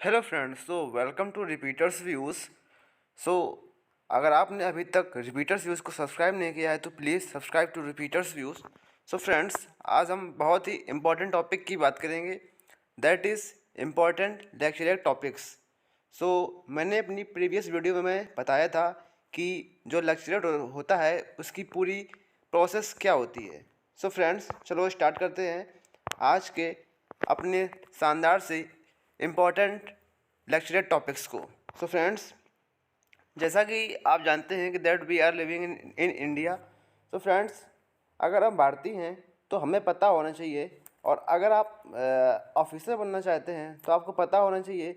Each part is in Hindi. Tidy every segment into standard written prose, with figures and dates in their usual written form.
Hello friends, welcome to repeaters views. So अगर आपने अभी तक रिपीटर्स व्यूज़ को सब्सक्राइब नहीं किया है तो please subscribe to repeaters views. So friends, आज हम बहुत ही इम्पोर्टेंट टॉपिक की बात करेंगे, that is important lecturer topics. मैंने अपनी प्रीवियस वीडियो में मैं बताया था कि जो लेक्चरर होता है उसकी पूरी प्रोसेस क्या होती है। फ्रेंड्स, चलो स्टार्ट करते हैं आज के अपने शानदार से इम्पॉर्टेंट लेक्चरर टॉपिक्स को। फ्रेंड्स, जैसा कि आप जानते हैं कि that we are living in India. Friends, अगर हम भारतीय हैं तो हमें पता होना चाहिए, और अगर आप ऑफिसर बनना चाहते हैं तो आपको पता होना चाहिए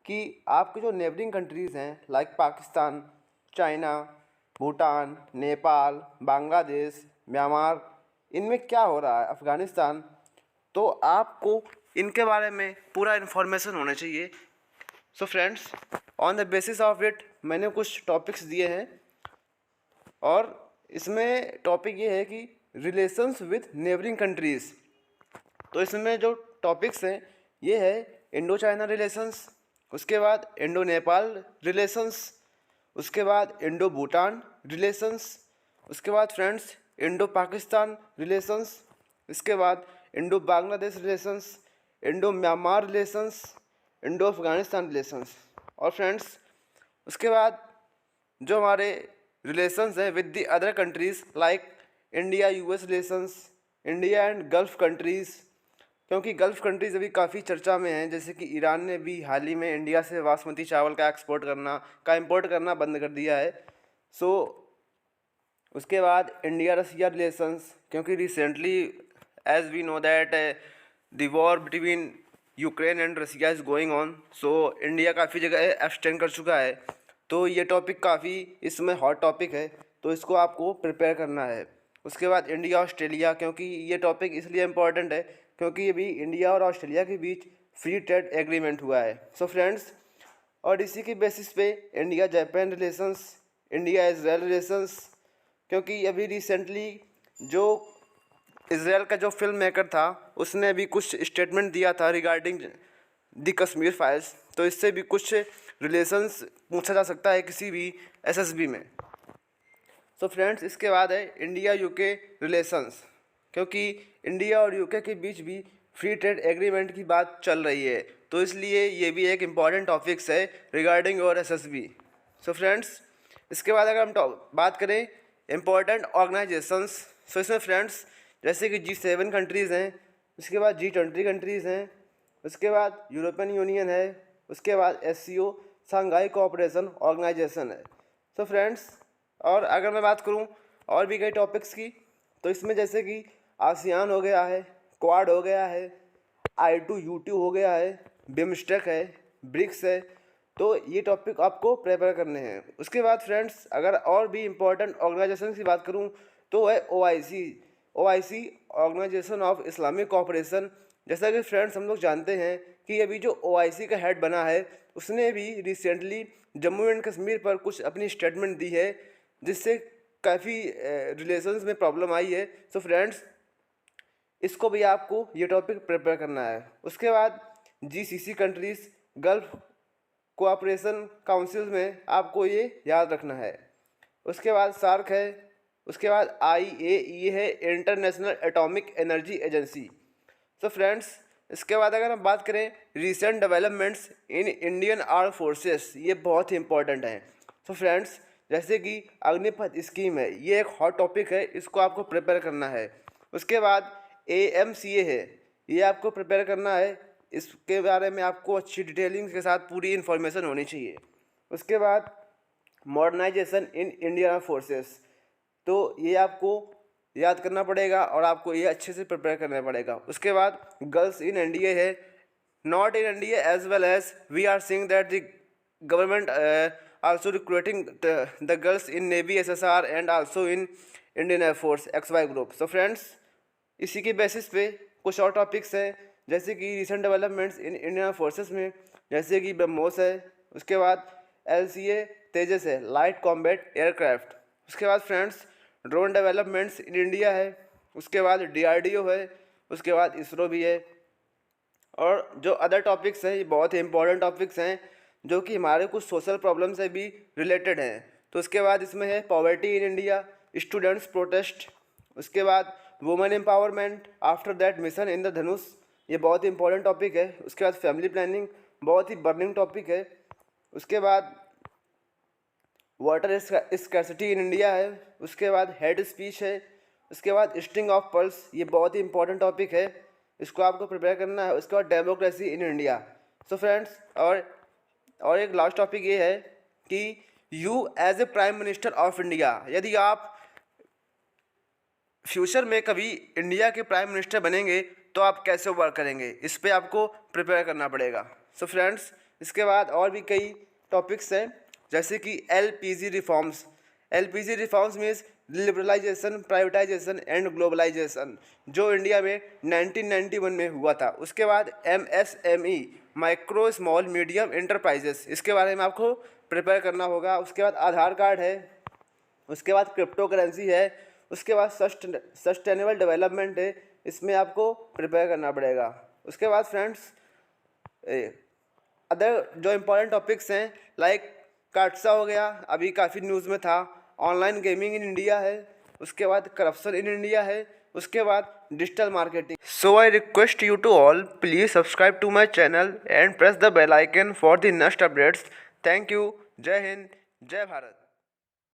कि आपके जो नेबरिंग कंट्रीज़ हैं like Pakistan, China, Bhutan, Nepal, Bangladesh, Myanmar, इनमें क्या हो रहा है, अफ़गानिस्तान, तो आपको इनके बारे में पूरा इन्फॉर्मेशन होना चाहिए। Friends, on the basis of it मैंने कुछ टॉपिक्स दिए हैं, और इसमें टॉपिक ये है कि रिलेशंस विथ नेबरिंग कंट्रीज़। तो इसमें जो टॉपिक्स हैं ये है इंडो चाइना रिलेशंस, उसके बाद इंडो नेपाल रिलेशंस, उसके बाद इंडो भूटान रिलेशंस, उसके बाद फ्रेंड्स इंडो पाकिस्तान रिलेशंस, इसके बाद Indo Bangladesh relations, Indo Myanmar relations, Indo Afghanistan relations. और फ्रेंड्स, उसके बाद जो हमारे रिलेशंस हैं with the other countries like India US relations, India and gulf countries, क्योंकि गल्फ़ कंट्रीज़ अभी काफ़ी चर्चा में हैं, जैसे कि ईरान ने भी हाल ही में इंडिया से बासमती चावल का इंपोर्ट करना बंद कर दिया है। उसके बाद इंडिया रसिया रिलेशंस, क्योंकि recently as we know that the war between Ukraine and Russia is going on, India काफ़ी जगह एब्सटेन कर चुका है। तो ये टॉपिक काफ़ी इसमें हॉट टॉपिक है, तो इसको आपको प्रिपेयर करना है। उसके बाद इंडिया ऑस्ट्रेलिया, क्योंकि ये टॉपिक इसलिए इम्पोर्टेंट है क्योंकि अभी इंडिया और ऑस्ट्रेलिया के बीच फ्री ट्रेड एग्रीमेंट हुआ है। फ्रेंड्स, और इसी के बेसिस पे India Japan relations, India Israel relations, क्योंकि अभी रिसेंटली जो इसराइल का जो फिल्म मेकर था उसने भी कुछ स्टेटमेंट दिया था रिगार्डिंग द कश्मीर फाइल्स, तो इससे भी कुछ रिलेशंस पूछा जा सकता है किसी भी एसएसबी में। फ्रेंड्स, इसके बाद है इंडिया यूके रिलेशंस, क्योंकि इंडिया और यूके के बीच भी फ्री ट्रेड एग्रीमेंट की बात चल रही है, तो इसलिए ये भी एक इम्पॉर्टेंट टॉपिक्स है रिगार्डिंग और एसएसबी। फ्रेंड्स, इसके बाद अगर हम बात करें इम्पॉर्टेंट ऑर्गेनाइजेशंस, इसमें फ्रेंड्स जैसे कि G7 कंट्रीज़ हैं, उसके बाद G20 कंट्रीज़ हैं, उसके बाद यूरोपियन यूनियन है, उसके बाद SCO शंघाई कोऑपरेशन ऑर्गेनाइजेशन है। फ्रेंड्स, और अगर मैं बात करूं और भी कई टॉपिक्स की, तो इसमें जैसे कि आसियान हो गया है, क्वाड हो गया है, I2U2 हो गया है, बिमस्टेक है, ब्रिक्स है, तो ये टॉपिक आपको प्रिपेयर करने हैं। उसके बाद फ्रेंड्स, अगर और भी इम्पोर्टेंट ऑर्गेनाइजेशन की बात करूं तो है OIC organisation of Islamic cooperation. जैसा कि फ्रेंड्स हम लोग जानते हैं कि अभी जो OIC का हेड बना है उसने भी रिसेंटली जम्मू एंड कश्मीर पर कुछ अपनी स्टेटमेंट दी है, जिससे काफ़ी रिलेशंस में प्रॉब्लम आई है। फ्रेंड्स, इसको भी आपको ये टॉपिक प्रिपेयर करना है। उसके बाद GCC countries, gulf cooperation council में आपको ये याद रखना है। उसके बाद सार्क है, उसके बाद IAEA है, international atomic energy agency. Friends, इसके बाद अगर हम बात करें recent developments in Indian arm forces, ये बहुत ही इंपॉर्टेंट हैं। फ्रेंड्स, जैसे कि अग्निपथ स्कीम है, ये एक हॉट टॉपिक है, इसको आपको प्रिपेयर करना है। उसके बाद AMCA है, ये आपको प्रिपेयर करना है, इसके बारे में आपको अच्छी डिटेलिंग के साथ पूरी इन्फॉर्मेशन होनी चाहिए। उसके बाद modernisation in Indian arm forces, तो ये आपको याद करना पड़ेगा और आपको ये अच्छे से प्रिपेयर करना पड़ेगा। उसके बाद गर्ल्स इन NDA है, not in NDA as well as we are seeing that the government also recruiting the girls in navy SSR and also in Indian air force XY group. Friends, इसी के बेसिस पे कुछ और टॉपिक्स हैं, जैसे कि recent developments in Indian forces में, जैसे कि ब्रह्मोस है, उसके बाद LCA तेजस है, लाइट कॉम्बैट एयरक्राफ्ट। उसके बाद friends drone developments in India है, उसके बाद DRDO है, उसके बाद इसरो भी है, और जो अदर टॉपिक्स हैं ये बहुत ही इंपॉर्टेंट टॉपिक्स हैं जो कि हमारे कुछ सोशल प्रॉब्लम से भी रिलेटेड हैं। तो उसके बाद इसमें है poverty in India, students protest, उसके बाद women empowerment, after that mission Indradhanush, ये बहुत ही इंपॉर्टेंट टॉपिक है। उसके बाद फैमिली प्लानिंग, बहुत ही बर्निंग टॉपिक है। उसके बाद वाटर स्कैर्सिटी इन इंडिया है। उसके बाद हेड स्पीच है। उसके बाद स्ट्रिंग ऑफ पर्ल्स, ये बहुत ही इंपॉर्टेंट टॉपिक है, इसको आपको प्रिपेयर करना है। उसके बाद democracy in India. So friends, और एक लास्ट टॉपिक ये है कि you as a prime minister of India, यदि आप फ्यूचर में कभी इंडिया के प्राइम मिनिस्टर बनेंगे तो आप कैसे वर्क करेंगे, इस पे आपको प्रिपेयर करना पड़ेगा। सो फ्रेंड्स, इसके बाद और भी कई टॉपिक्स हैं जैसे कि LPG reforms. LPG reforms means liberalisation, privatisation and globalisation, जो इंडिया में 1991 में हुआ था। उसके बाद MSME, micro small medium enterprises, इसके बारे में आपको प्रिपेयर करना होगा। उसके बाद आधार कार्ड है। उसके बाद क्रिप्टो करेंसी है। उसके बाद सस्टेनेबल डेवलपमेंट है, इसमें आपको प्रिपेयर करना पड़ेगा। उसके बाद फ्रेंड्स, अदर जो इम्पोर्टेंट टॉपिक्स हैं लाइक काटसा हो गया, अभी काफ़ी न्यूज़ में था। ऑनलाइन गेमिंग इन इंडिया है। उसके बाद करप्शन इन इंडिया है। उसके बाद digital marketing. So I request you to all, please subscribe to my channel and press the bell icon for the next updates. Thank you. जय हिंद, जय भारत।